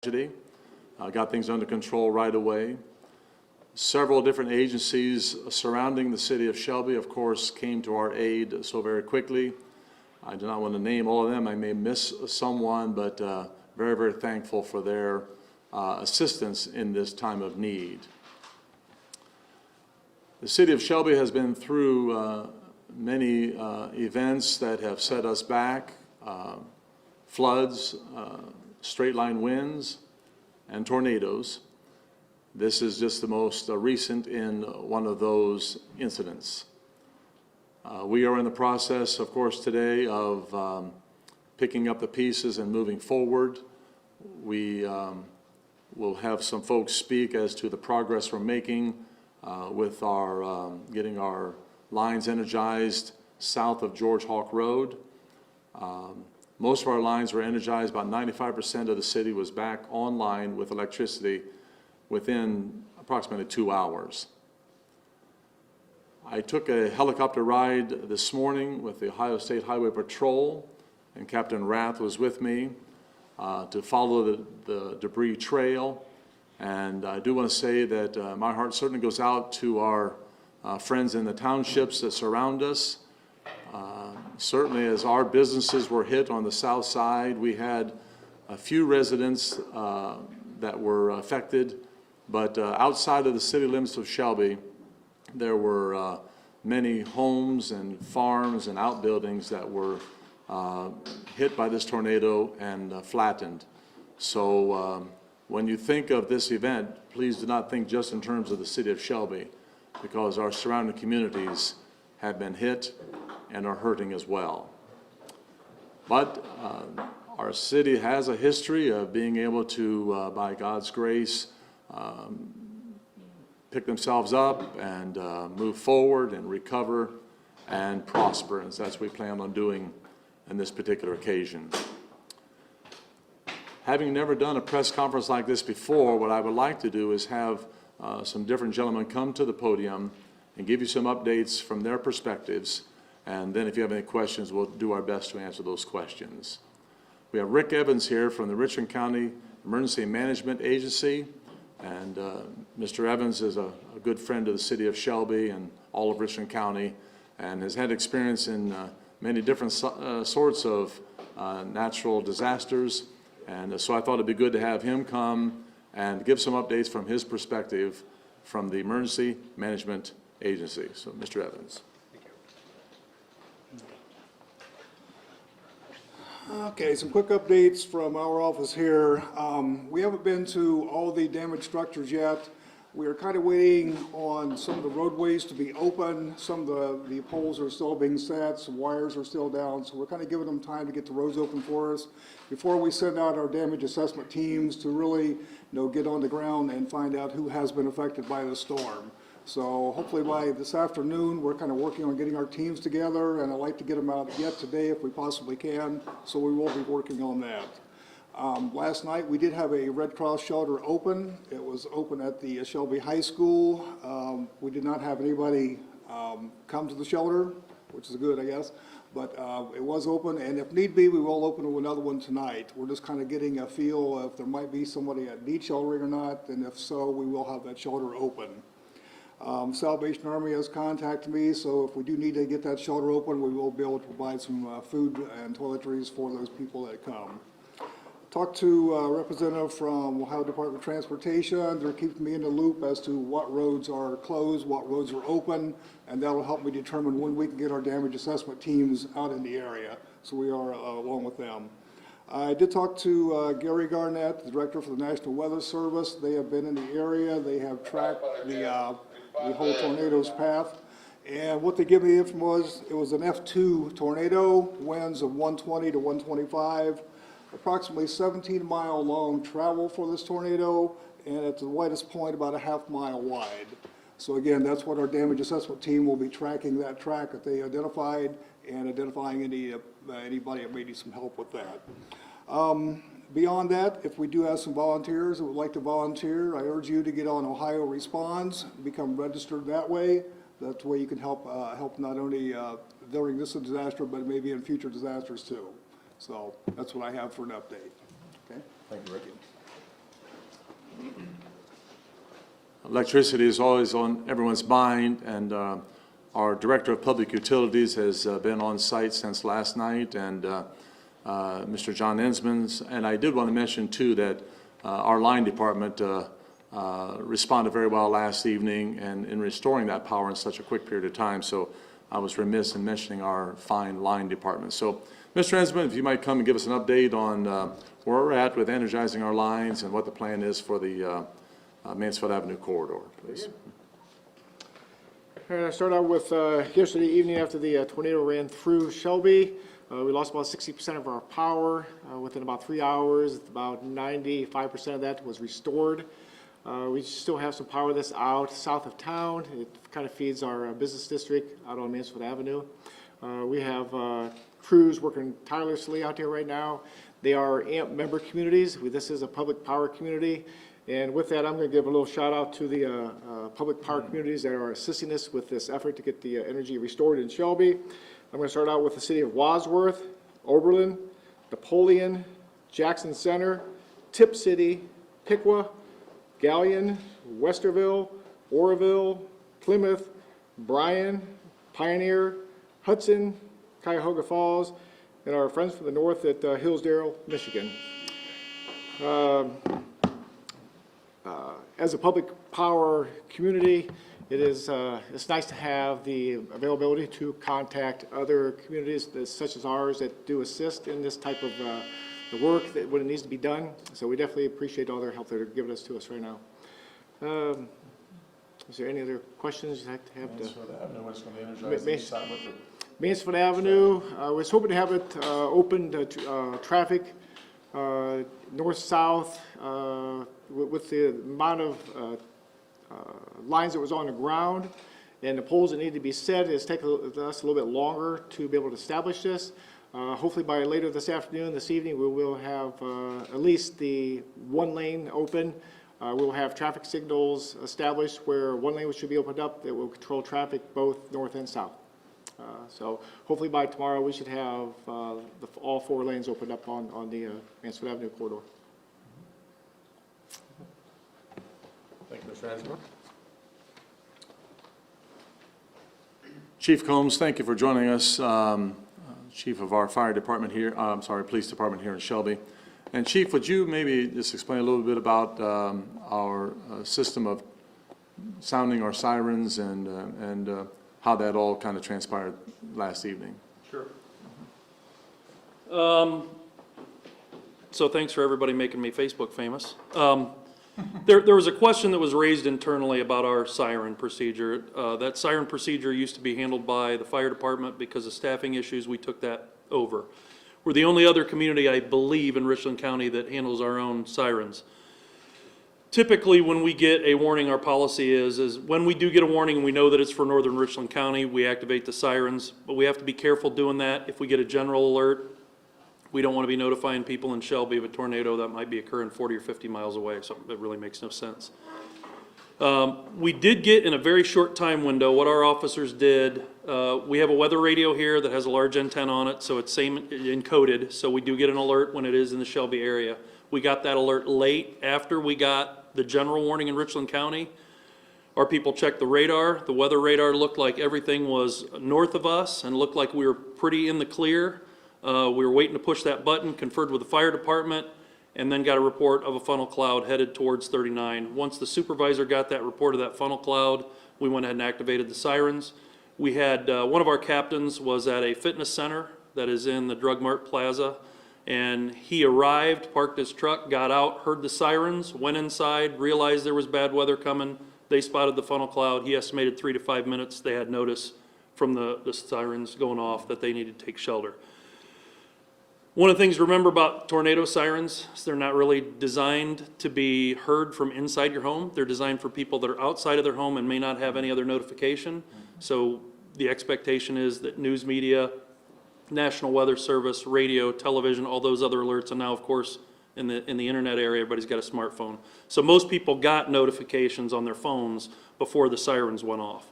tragedy. Got things under control right away. Several different agencies surrounding the city of Shelby, of course, came to our aid so very quickly. I do not want to name all of them. I may miss someone, but very, very thankful for their assistance in this time of need. The city of Shelby has been through many events that have set us back, floods, straight line winds, and tornadoes. This is just the most recent in one of those incidents. We are in the process, of course, today of picking up the pieces and moving forward. We will have some folks speak as to the progress we're making with our getting our lines energized south of George Hawk Road. Most of our lines were energized. About 95% of the city was back online with electricity within approximately 2 hours. I took a helicopter ride this morning with the Ohio State Highway Patrol, and Captain Rath was with me to follow the debris trail. And I do want to say that my heart certainly goes out to our friends in the townships that surround us. Certainly as our businesses were hit on the south side, we had a few residents that were affected, but outside of the city limits of Shelby, there were many homes and farms and outbuildings that were hit by this tornado and flattened. So when you think of this event, please do not think just in terms of the city of Shelby, because our surrounding communities have been hit and are hurting as well. But our city has a history of being able to, by God's grace, pick themselves up and move forward and recover and prosper, and that's what we plan on doing in this particular occasion. Having never done a press conference like this before, what I would like to do is have some different gentlemen come to the podium and give you some updates from their perspectives, and then if you have any questions, we'll do our best to answer those questions. We have Rick Evans here from the Richland County Emergency Management Agency, and Mr. Evans is a good friend of the city of Shelby and all of Richland County, and has had experience in many different sorts of natural disasters, and so I thought it'd be good to have him come and give some updates from his perspective from the Emergency Management Agency. So, Mr. Evans. Okay, some quick updates from our office here. We haven't been to all the damaged structures yet. We are kind of waiting on some of the roadways to be open. Some of the poles are still being set, some wires are still down, so we're kind of giving them time to get the roads open for us before we send out our damage assessment teams to really, get on the ground and find out who has been affected by the storm. So hopefully by this afternoon, we're kind of working on getting our teams together, and I'd like to get them out yet today if we possibly can, so we will be working on that. Last night, we did have a Red Cross shelter open. It was open at the Shelby High School. We did not have anybody come to the shelter, which is good, I guess, but it was open, and if need be, we will open another one tonight. We're just kind of getting a feel if there might be somebody that needs sheltering or not, and if so, we will have that shelter open. Salvation Army has contacted me, so if we do need to get that shelter open, we will be able to provide some food and toiletries for those people that come. Talked to a representative from Ohio Department of Transportation. They're keeping me in the loop as to what roads are closed, what roads are open, and that will help me determine when we can get our damage assessment teams out in the area. So we are along with them. I did talk to Gary Garnett, the director for the National Weather Service. They have been in the area. They have tracked the whole tornado's path. And what they gave me the info was, it was an F2 tornado, winds of 120 to 125, approximately 17-mile long travel for this tornado, and at the widest point about a half-mile wide. So again, that's what our damage assessment team will be tracking, that track that they identified, and identifying anybody that may need some help with that. Beyond that, if we do have some volunteers that would like to volunteer, I urge you to get on Ohio Responds, become registered that way. That way you can help not only during this disaster, but maybe in future disasters too. So that's what I have for an update. Okay. Thank you, Ricky. Electricity is always on everyone's mind, and our Director of Public Utilities has been on site since last night, and Mr. John Ensmans. And I did want to mention, too, that our line department responded very well last evening and in restoring that power in such a quick period of time. So I was remiss in mentioning our fine line department. So, Mr. Ensman, if you might come and give us an update on where we're at with energizing our lines and what the plan is for the Mansfield Avenue corridor, please. All right, I start out with yesterday evening after the tornado ran through Shelby. We lost about 60% of our power within about 3 hours. About 95% of that was restored. We still have some power that's out south of town. It kind of feeds our business district out on Mansfield Avenue. We have crews working tirelessly out there right now. They are AMP member communities. This is a public power community. And with that, I'm going to give a little shout out to the public power communities that are assisting us with this effort to get the energy restored in Shelby. I'm going to start out with the city of Wadsworth, Oberlin, Napoleon, Jackson Center, Tip City, Piqua, Galleon, Westerville, Oroville, Plymouth, Bryan, Pioneer, Hudson, Cuyahoga Falls, and our friends from the north at Hillsdale, Michigan. As a public power community, it's nice to have the availability to contact other communities such as ours that do assist in this type of the work that when it needs to be done. So we definitely appreciate all their help that they're giving us to us right now. Is there any other questions you'd like to have? Mansfield Avenue, what's going to be energized Mansfield Avenue, I was hoping to have it open to traffic north-south with the amount of lines that was on the ground and the poles that need to be set. It's taken us a little bit longer to be able to establish this. Hopefully by later this afternoon, this evening, we will have at least the one lane open. We'll have traffic signals established where one lane should be opened up that will control traffic both north and south. So hopefully by tomorrow, we should have all 4 lanes opened up on the Mansfield Avenue corridor. Thank you, Mr. Ansbrook. Chief Combs, thank you for joining us. Chief of our fire department here, police department here in Shelby. And Chief, would you maybe just explain a little bit about our system of sounding our sirens and how that all kind of transpired last evening? Sure. So thanks for everybody making me Facebook famous. There was a question that was raised internally about our siren procedure. That siren procedure used to be handled by the fire department. Because of staffing issues, we took that over. We're the only other community, I believe, in Richland County that handles our own sirens. Typically, when we get a warning, our policy is when we do get a warning and we know that it's for northern Richland County, we activate the sirens. But we have to be careful doing that. If we get a general alert, we don't want to be notifying people in Shelby of a tornado that might be occurring 40 or 50 miles away, so it really makes no sense. We did get in a very short time window what our officers did. We have a weather radio here that has a large antenna on it, so it's same encoded, so we do get an alert when it is in the Shelby area. We got that alert late after we got the general warning in Richland County. Our people checked the radar. The weather radar looked like everything was north of us and looked like we were pretty in the clear. We were waiting to push that button, conferred with the fire department, and then got a report of a funnel cloud headed towards 39. Once the supervisor got that report of that funnel cloud, we went ahead and activated the sirens. We had one of our captains was at a fitness center that is in the Drug Mart Plaza, and he arrived, parked his truck, got out, heard the sirens, went inside, realized there was bad weather coming. They spotted the funnel cloud. He estimated 3 to 5 minutes. They had notice from the sirens going off that they needed to take shelter. One of the things to remember about tornado sirens is they're not really designed to be heard from inside your home. They're designed for people that are outside of their home and may not have any other notification. So the expectation is that news media, National Weather Service, radio, television, all those other alerts, and now of course in the internet area, everybody's got a smartphone. So most people got notifications on their phones before the sirens went off.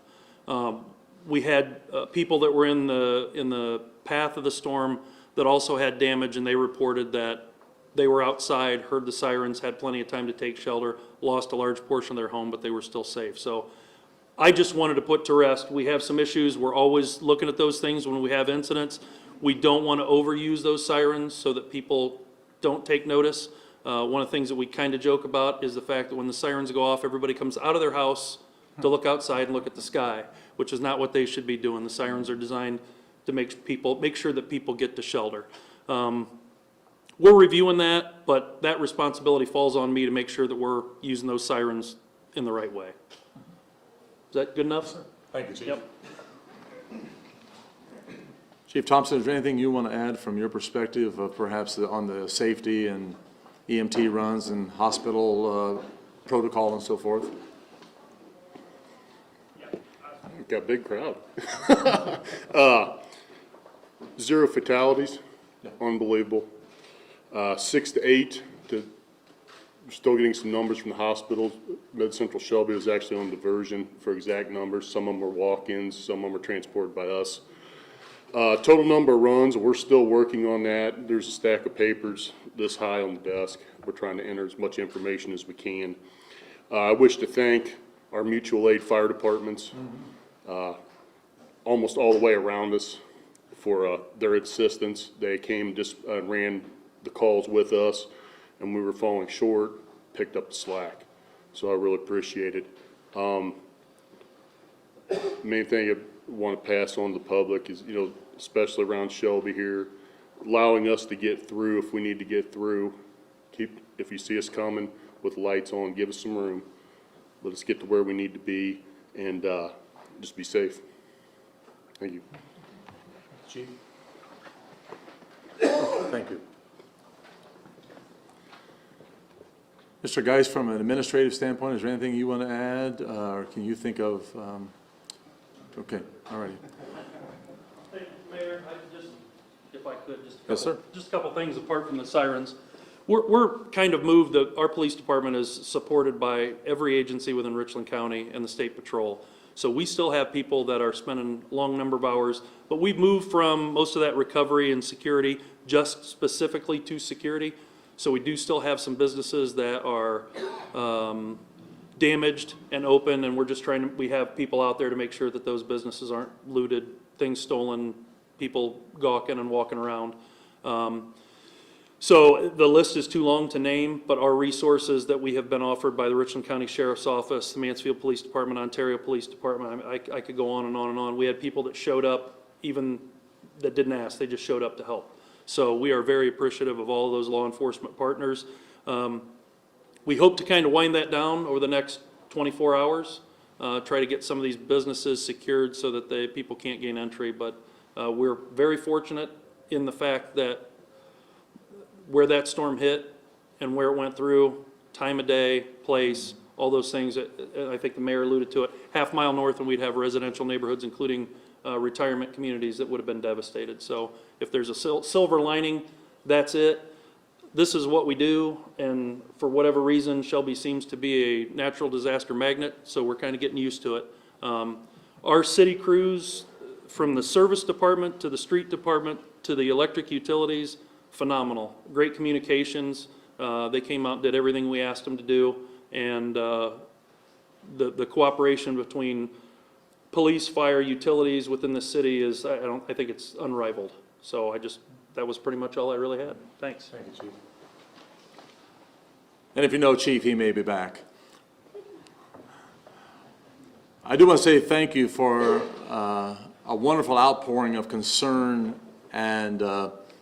We had people that were in the path of the storm that also had damage, and they reported that they were outside, heard the sirens, had plenty of time to take shelter, lost a large portion of their home, but they were still safe. So I just wanted to put to rest, we have some issues. We're always looking at those things when we have incidents. We don't want to overuse those sirens so that people don't take notice. One of the things that we kind of joke about is the fact that when the sirens go off, everybody comes out of their house to look outside and look at the sky, which is not what they should be doing. The sirens are designed to make sure that people get to shelter. We're reviewing that, but that responsibility falls on me to make sure that we're using those sirens in the right way. Is that good enough? Thank you, Chief. Yep. Chief Thompson, is there anything you want to add from your perspective of perhaps on the safety and EMT runs and hospital protocol and so forth? Got a big crowd. 0 fatalities, unbelievable. 6 to 8, we're still getting some numbers from the hospitals. Med Central Shelby was actually on diversion for exact numbers. Some of them were walk-ins, some of them were transported by us. Total number of runs, we're still working on that. There's a stack of papers this high on the desk. We're trying to enter as much information as we can. I wish to thank our mutual aid fire departments, almost all the way around us for their assistance. They came, just ran the calls with us, and we were falling short, picked up the slack. So I really appreciate it. Main thing I want to pass on to the public is, especially around Shelby here, allowing us to get through if we need to get through. If you see us coming with lights on, give us some room. Let us get to where we need to be, and just be safe. Thank you. Chief? Thank you. Mr. Geis, from an administrative standpoint, is there anything you want to add, or can you think of? Okay, all righty. Hey, Mayor, if I could, Yes, sir. just a couple things apart from the sirens. We're kind of moved, our police department is supported by every agency within Richland County and the State Patrol. So we still have people that are spending long number of hours, but we've moved from most of that recovery and security just specifically to security. So we do still have some businesses that are damaged and open, and we're just we have people out there to make sure that those businesses aren't looted, things stolen, people gawking and walking around. So the list is too long to name, but our resources that we have been offered by the Richland County Sheriff's Office, the Mansfield Police Department, Ontario Police Department, I could go on and on and on. We had people that showed up, even that didn't ask, they just showed up to help. So we are very appreciative of all of those law enforcement partners. We hope to kind of wind that down over the next 24 hours, try to get some of these businesses secured so that people can't gain entry, but we're very fortunate in the fact that where that storm hit and where it went through, time of day, place, all those things, I think the mayor alluded to it, half-mile north and we'd have residential neighborhoods, including retirement communities that would have been devastated. So if there's a silver lining, that's it. This is what we do, and for whatever reason, Shelby seems to be a natural disaster magnet, so we're kind of getting used to it. Our city crews, from the service department to the street department to the electric utilities, phenomenal. Great communications. They came out and did everything we asked them to do, and the cooperation between police, fire, utilities within the city is, I think it's unrivaled. So that was pretty much all I really had. Thanks. Thank you, Chief. And if you know Chief, he may be back. I do want to say thank you for a wonderful outpouring of concern and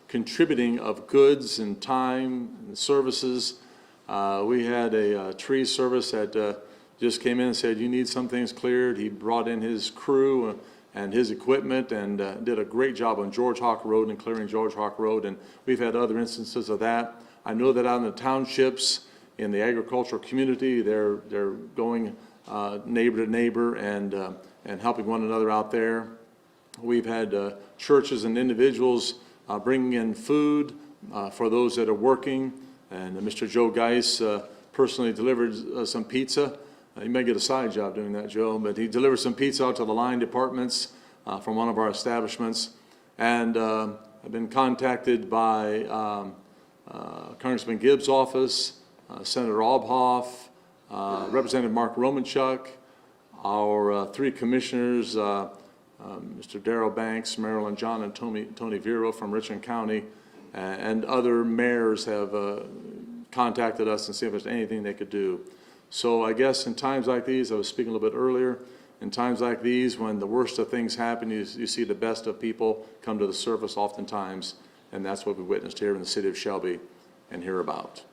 contributing of goods and time and services. We had a tree service that just came in and said, you need some things cleared. He brought in his crew and his equipment and did a great job on George Hawk Road and clearing George Hawk Road, and we've had other instances of that. I know that out in the townships, in the agricultural community, they're going neighbor to neighbor and helping one another out there. We've had churches and individuals bringing in food for those that are working, and Mr. Joe Geis personally delivered some pizza. You may get a side job doing that, Joe, but he delivered some pizza out to the line departments from one of our establishments. And I've been contacted by Congressman Gibbs' office, Senator Obhoff, Representative Mark Romanchuk, our three commissioners, Mr. Darrell Banks, Marilyn John, and Tony Vero from Richland County, and other mayors have contacted us and see if there's anything they could do. So I guess in times like these, I was speaking a little bit earlier, in times like these, when the worst of things happen, you see the best of people come to the surface oftentimes, and that's what we witnessed here in the city of Shelby and hereabout.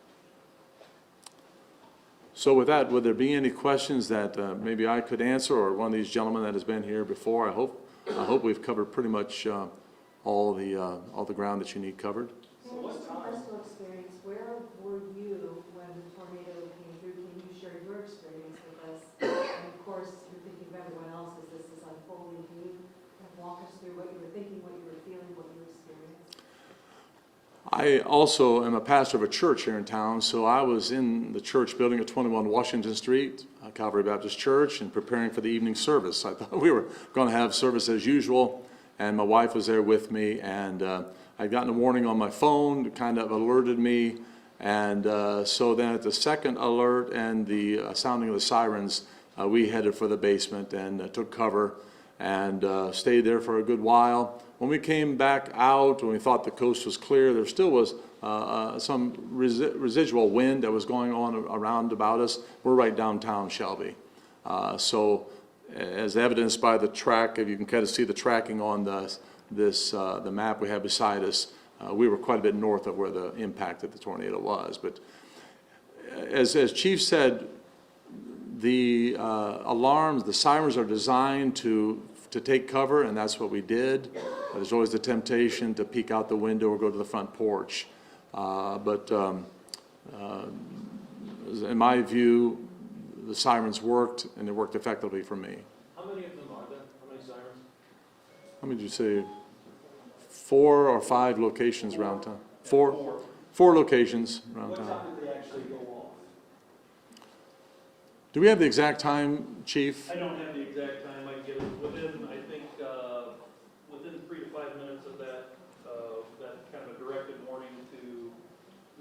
So with that, would there be any questions that maybe I could answer, or one of these gentlemen that has been here before? I hope we've covered pretty much all the ground that you need covered. So what's your personal experience? Where were you when the tornado came through? Can you share your experience with us? And of course, you're thinking of everyone else as this is unfolding. Can you kind of walk us through what you were thinking, what you were feeling, what you experienced? I also am a pastor of a church here in town, so I was in the church building at 21 Washington Street, Calvary Baptist Church, and preparing for the evening service. I thought we were going to have service as usual, and my wife was there with me, and I'd gotten a warning on my phone that kind of alerted me, and so then at the second alert and the sounding of the sirens, we headed for the basement and took cover and stayed there for a good while. When we came back out, when we thought the coast was clear, there still was some residual wind that was going on around about us. We're right downtown Shelby. So as evidenced by the track, if you can kind of see the tracking on the map we have beside us, we were quite a bit north of where the impact of the tornado was. But as Chief said, the alarms, the sirens are designed to take cover, and that's what we did. There's always the temptation to peek out the window or go to the front porch. But in my view, the sirens worked, and they worked effectively for me. How many of them are there? How many sirens? How many did you say? 4 or 5 locations around town? Four locations around town. What time did they actually go off? Do we have the exact time, Chief? I don't have the exact time. I can get it within, I think, within 3 to 5 minutes of that kind of a directed warning to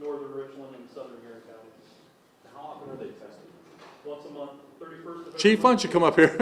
northern Richland and southern Marion counties. How often are they tested? Once a month, 31st of every Chief, why month. don't you come up here?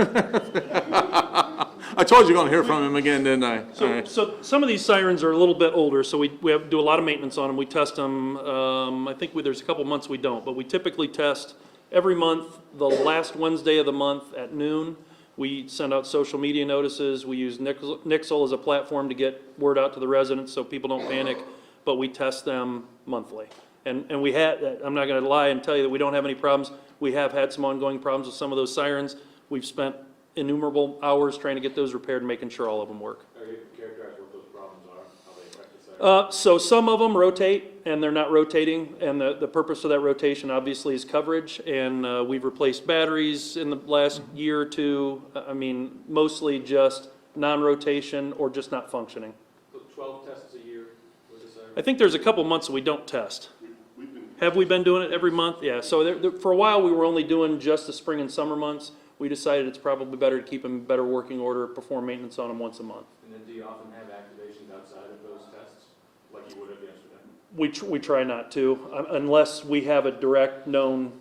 I told you you're going to hear from him again, didn't I? All So, right. so some of these sirens are a little bit older, so we have to do a lot of maintenance on them. We test them, I think there's a couple months we don't, but we typically test every month, the last Wednesday of the month at noon. We send out social media notices. We use Nixle as a platform to get word out to the residents so people don't panic, but we test them monthly. And we had, I'm not gonna lie and tell you that we don't have any problems. We have had some ongoing problems with some of those sirens. We've spent innumerable hours trying to get those repaired and making sure all of them work. Are you able to characterize what those problems are, how they affect the sirens? So some of them rotate, and they're not rotating, and the purpose of that rotation obviously is coverage, and we've replaced batteries in the last year or two. I mean, mostly just non-rotation or just not functioning. So 12 tests a year with the sirens? I think there's a couple months that we don't test. Have we been doing it every month? Yeah, so for a while, we were only doing just the spring and summer months. We decided it's probably better to keep them in better working order, perform maintenance on them once a month. And then do you often have activations outside of those tests, like you would have yesterday? We try not to, unless we have a direct known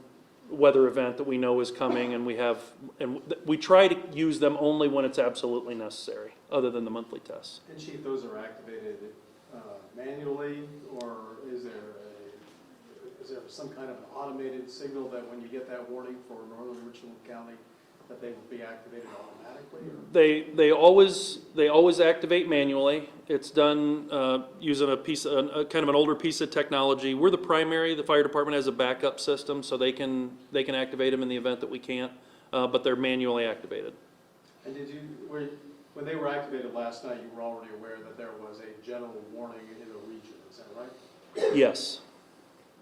weather event that we know is coming, and we try to use them only when it's absolutely necessary, other than the monthly tests. And Chief, those are activated manually, or is there some kind of an automated signal that when you get that warning for northern Richland County, that they will be activated automatically? Or? They always activate manually. It's done using a kind of an older piece of technology. We're the primary. The fire department has a backup system, so they can activate them in the event that we can't, but they're manually activated. And when they were activated last night, you were already aware that there was a general warning in the region, is that right? Yes.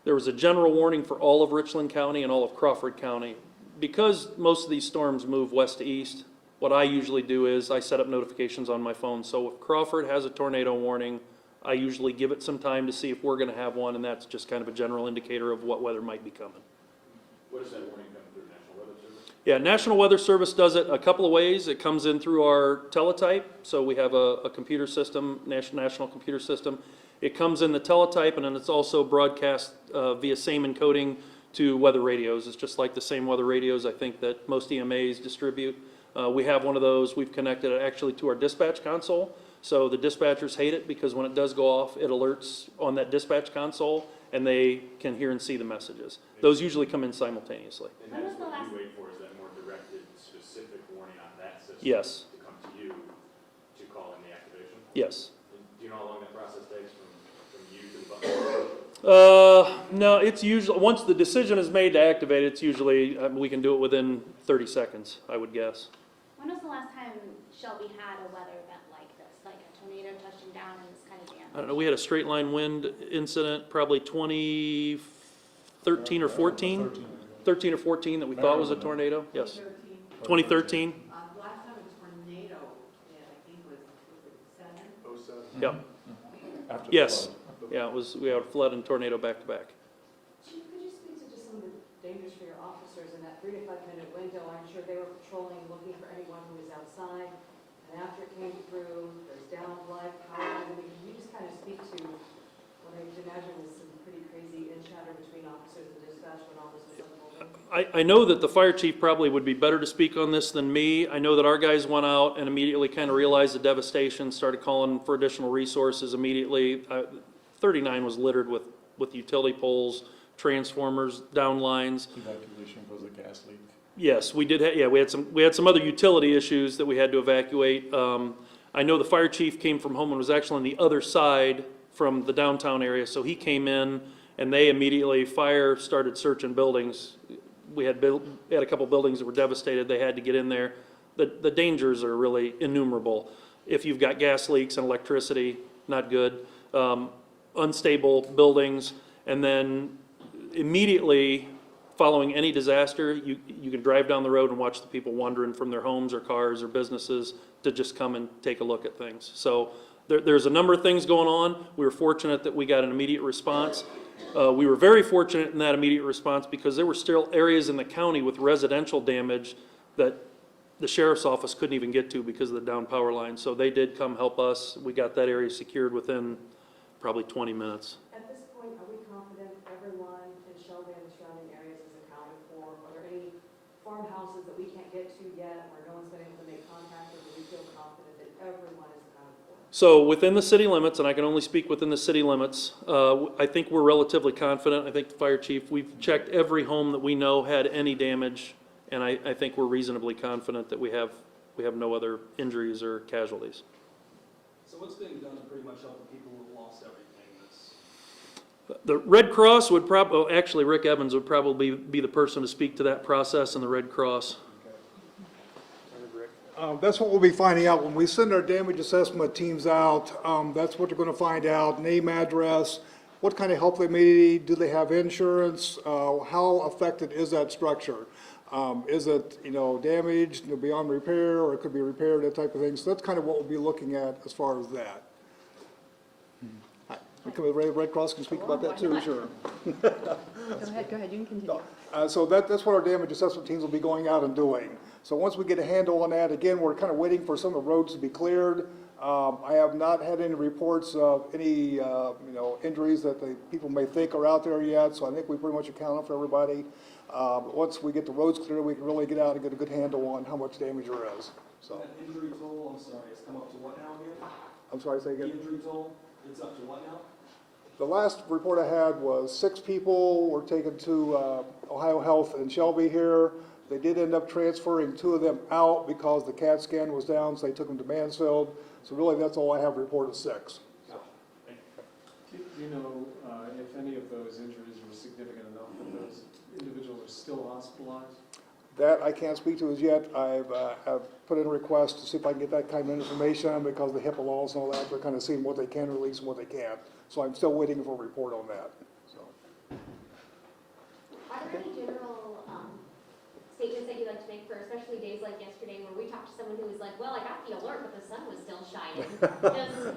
There was a general warning for all of Richland County and all of Crawford County. Because most of these storms move west to east, what I usually do is I set up notifications on my phone. So if Crawford has a tornado warning, I usually give it some time to see if we're gonna have one, and that's just kind of a general indicator of what weather might be coming. What does that warning come through, National Weather Service? Yeah, National Weather Service does it a couple of ways. It comes in through our teletype, so we have a computer system, national computer system, It comes in the teletype, and then it's also broadcast via same encoding to weather radios. It's just like the same weather radios I think that most EMAs distribute. We have one of those. We've connected it actually to our dispatch console. So the dispatchers hate it because when it does go off, it alerts on that dispatch console, and they can hear and see the messages. Those usually come in simultaneously. And that's what you wait for, is that more directed, specific warning on that system? Yes. To come to you to call in the activation? Yes. And do you know how long that process takes from you to the button? No, it's usually, once the decision is made to activate, it's usually, we can do it within 30 seconds, I would guess. When was the last time Shelby had a weather event like this, like a tornado touching down and this kind of damage? I don't know, we had a straight line wind incident probably 2013 or 14? 13 or 14 that we thought was a tornado, yes. 2013, Last time a tornado, I think was it 7? yeah. Yes, yeah, it was, we had a flood and tornado back to back. Chief, could you speak to just some of the dangers for your officers in that 3 to 5 minute window? I'm sure they were patrolling, looking for anyone who was outside. And after it came through, there's down live power. I mean, can you just kind of speak to what I can imagine was some pretty crazy in-chatter between officers and dispatch when all this was unfolding? I know that the fire chief probably would be better to speak on this than me. I know that our guys went out and immediately kind of realized the devastation, started calling for additional resources immediately. 39 was littered with utility poles, transformers, down lines. Evacuation because of gas leak. Yes, we did, yeah, we had some other utility issues that we had to evacuate. I know the fire chief came from home and was actually on the other side from the downtown area, so he came in and they immediately, fire started searching buildings. We had a couple buildings that were devastated, they had to get in there. The dangers are really innumerable. If you've got gas leaks and electricity, not good. Unstable buildings, and then immediately following any disaster, you can drive down the road and watch the people wandering from their homes or cars or businesses to just come and take a look at things. So there's a number of things going on. We were fortunate that we got an immediate response. We were very fortunate in that immediate response because there were still areas in the county with residential damage that the sheriff's office couldn't even get to because of the down power line. So they did come help us. We got that area secured within probably 20 minutes. At this point, are we confident everyone in Shelby and the surrounding areas is accounted for? Are there any farmhouses that we can't get to yet, or no one's been able to make contact, or do we feel confident that everyone is accounted for? So within the city limits, and I can only speak within the city limits, I think we're relatively confident. I think the fire chief, we've checked every home that we know had any damage, and I think we're reasonably confident that we have no other injuries or casualties. So what's being done to pretty much help the people who have lost everything? The Red Cross would actually Rick Evans would probably be the person to speak to that process in the Red Cross. That's what we'll be finding out when we send our damage assessment teams out. That's what they're going to find out, name, address, what kind of help they may need, do they have insurance, how affected is that structure? Is it, damaged, beyond repair, or it could be repaired, that type of thing. So that's kind of what we'll be looking at as far as that. Red Cross can speak about that too, sure. Go ahead, you can continue. So that's what our damage assessment teams will be going out and doing. So once we get a handle on that, again, we're kind of waiting for some of the roads to be cleared. I have not had any reports of any, injuries that the people may think are out there yet, so I think we pretty much accounted for everybody. But once we get the roads clear, we can really get out and get a good handle on how much damage there is, so. That injury toll, I'm sorry, it's come up to what now again? I'm sorry, say The again? injury toll, it's up to what now? The last report I had was 6 people were taken to Ohio Health in Shelby here. They did end up transferring 2 of them out because the CAT scan was down, so they took them to Mansfield. So really, that's all I have reported, 6. So. Do you know if any of those injuries were significant enough that those individuals are still hospitalized? That I can't speak to as yet. I've put in a request to see if I can get that kind of information because of the HIPAA laws and all that. They're kind of seeing what they can release and what they can't. So I'm still waiting for a report on that. So. Are there any general statements that you'd like to make for especially days like yesterday where we talked to someone who was like, well, I got the alert, but the sun was still shining? Just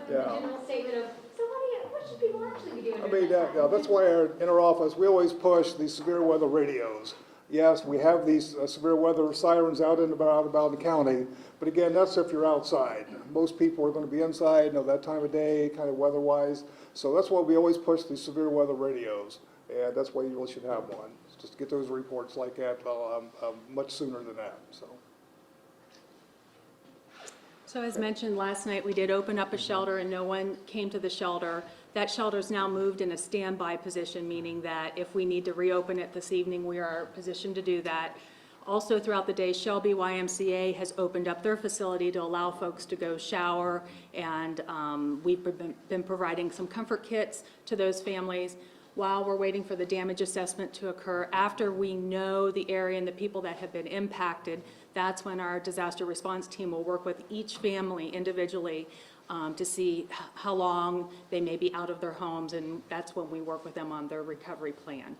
Yeah. a general statement of, so what should people actually be doing? I during mean, that time? that's why in our office, we always push these severe weather radios. yes, we have these severe weather sirens out and about in the county, but again, that's if you're outside. Most people are going to be inside, that time of day, kind of weather-wise. So that's why we always push these severe weather radios, and that's why you really should have one, just to get those reports like that much sooner than that, so. So as mentioned last night, we did open up a shelter and no one came to the shelter. That shelter's now moved in a standby position, meaning that if we need to reopen it this evening, we are positioned to do that. Also throughout the day, Shelby YMCA has opened up their facility to allow folks to go shower, and we've been providing some comfort kits to those families while we're waiting for the damage assessment to occur. After we know the area and the people that have been impacted, that's when our disaster response team will work with each family individually to see how long they may be out of their homes, and that's when we work with them on their recovery plan.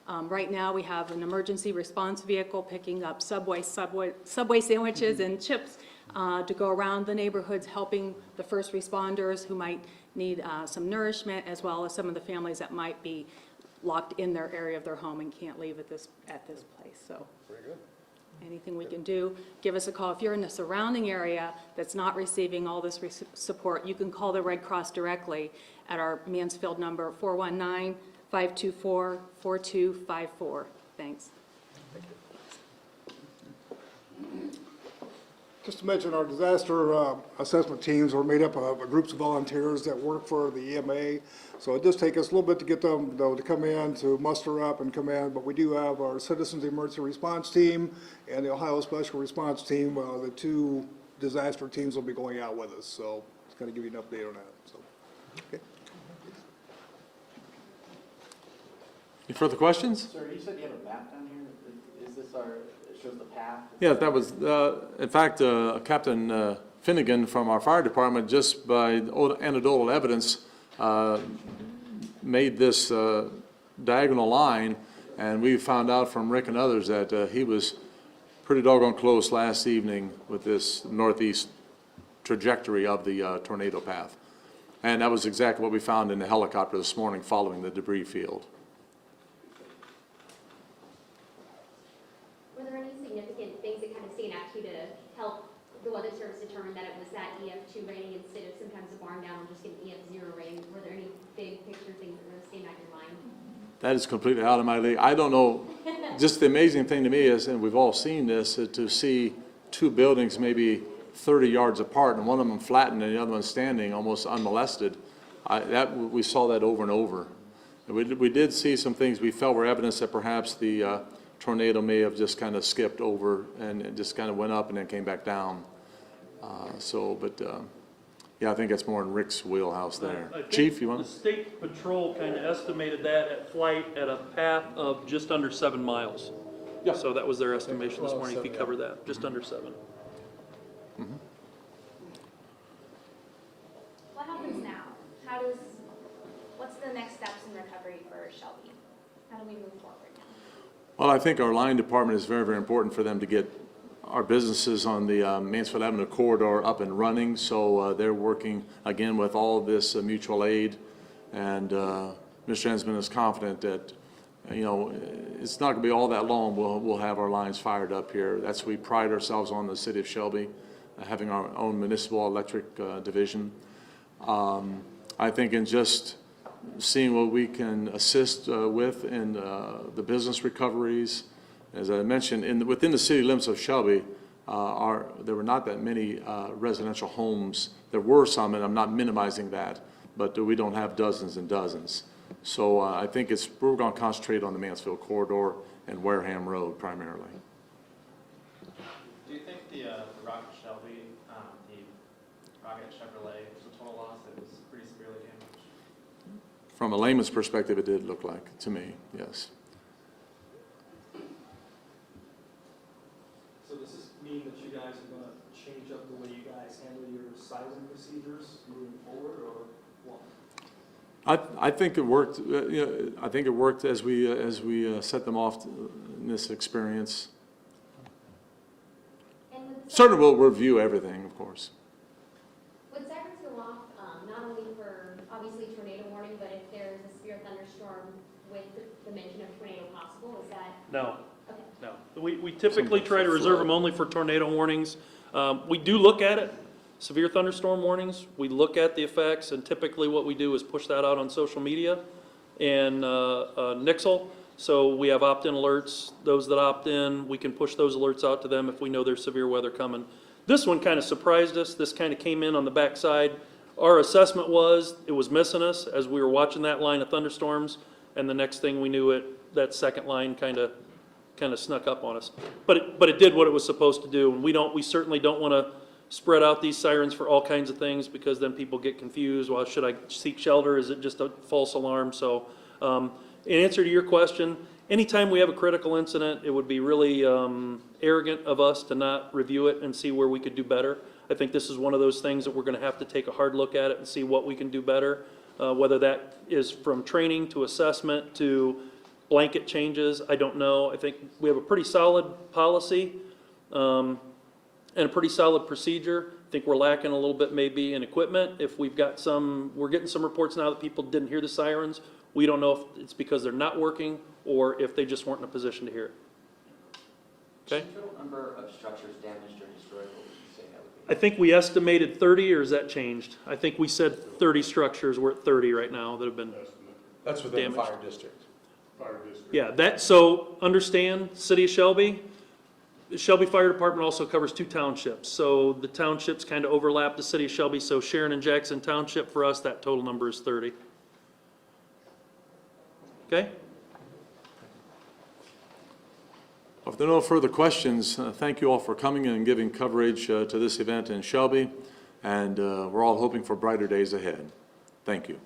Right now, we have an emergency response vehicle picking up Subway sandwiches and chips to go around the neighborhoods, helping the first responders who might need some nourishment, as well as some of the families that might be locked in their area of their home and can't leave at this place. So, very good. Anything we can do, give us a call. If you're in the surrounding area that's not receiving all this support, you can call the Red Cross directly at our Mansfield number, 419-524-4254. Thanks. Just to mention, our disaster assessment teams are made up of groups of volunteers that work for the EMA. So it does take us a little bit to get them to come in, to muster up and come in, but we do have our Citizens Emergency Response Team and the Ohio Special Response Team. The two disaster teams will be going out with us, so just kind of give you an update on that. So, okay. Any further questions? Sir, you said you have a map down here. Is this it shows the path? Yeah, that was, in fact, Captain Finnegan from our fire department, just by anecdotal evidence, made this diagonal line, and we found out from Rick and others that he was pretty doggone close last evening with this northeast trajectory of the tornado path. And that was exactly what we found in the helicopter this morning following the debris field. Were there any significant things that kind of stand out to you to help the Weather Service determine that it was that EF2 rating instead of sometimes a barn down or just an EF0 rating? Were there any big picture things that really stand out in your mind? That is completely out of my league. I don't know. Just the amazing thing to me is, and we've all seen this, to see two buildings maybe 30 yards apart and one of them flattened and the other one standing almost unmolested. We saw that over and over. We did see some things we felt were evidence that perhaps the tornado may have just kind of skipped over and it just kind of went up and then came back down. Yeah, I think that's more in Rick's wheelhouse there. I think Chief, you want the to? state patrol kind of estimated that at flight at a path of just under 7 miles. Yeah. So that was their estimation this morning, if you cover that, just under 7. What happens now? What's the next steps in recovery for Shelby? How do we move forward now? Well, I think our line department is very, very important for them to get our businesses on the Mansfield Avenue corridor up and running. So they're working again with all of this mutual aid, and Mr. Ensman is confident that it's not going to be all that long. We'll have our lines fired up here. We pride ourselves on the city of Shelby, having our own municipal electric division. I think in just seeing what we can assist with in the business recoveries. As I mentioned, within the city limits of Shelby, there were not that many residential homes. There were some, and I'm not minimizing that, but we don't have dozens and dozens. So I think we're going to concentrate on the Mansfield corridor and Wareham Road primarily. Do you think the Rocket Shelby, the Rocket Chevrolet, was a total loss that was pretty severely damaged? From a layman's perspective, it did look like to me, yes. So does this mean that you guys are going to change up the way you guys handle your siren procedures moving forward, or what? I think it worked. I think it worked as we set them off in this experience. Certainly, we'll review everything, of course. Would sirens go off not only for obviously tornado warning, but if there's a severe thunderstorm with the mention of tornado possible? Is that No, okay? no. We typically try to reserve them only for tornado warnings. We do look at it, severe thunderstorm warnings, we look at the effects, and typically what we do is push that out on social media and Nixle. So we have opt-in alerts. Those that opt in, we can push those alerts out to them if we know there's severe weather coming. This one kind of surprised us. This kind of came in on the backside. Our assessment was it was missing us as we were watching that line of thunderstorms, and the next thing we knew it, that second line kind of snuck up on us. But it did what it was supposed to do, and we certainly don't want to spread out these sirens for all kinds of things, because then people get confused. Well, should I seek shelter? Is it just a false alarm? So, in answer to your question, anytime we have a critical incident, it would be really arrogant of us to not review it and see where we could do better. I think this is one of those things that we're going to have to take a hard look at it and see what we can do better, whether that is from training to assessment to blanket changes. I don't know. I think we have a pretty solid policy and a pretty solid procedure. I think we're lacking a little bit maybe in equipment. If we're getting some reports now that people didn't hear the sirens. We don't know if it's because they're not working or if they just weren't in a position to hear it. Okay? Total number of structures damaged or destroyed, what would you say that would I be? think we estimated 30, or has that changed? I think we said 30 structures. We're at 30 right now that have been That's within the damaged. fire district. Fire district. Yeah, so understand, City of Shelby, the Shelby Fire Department also covers 2 townships. So the townships kind of overlap the City of Shelby. So Sharon and Jackson Township, for us, that total number is 30. Okay? If there are no further questions, thank you all for coming and giving coverage to this event in Shelby, and we're all hoping for brighter days ahead. Thank you.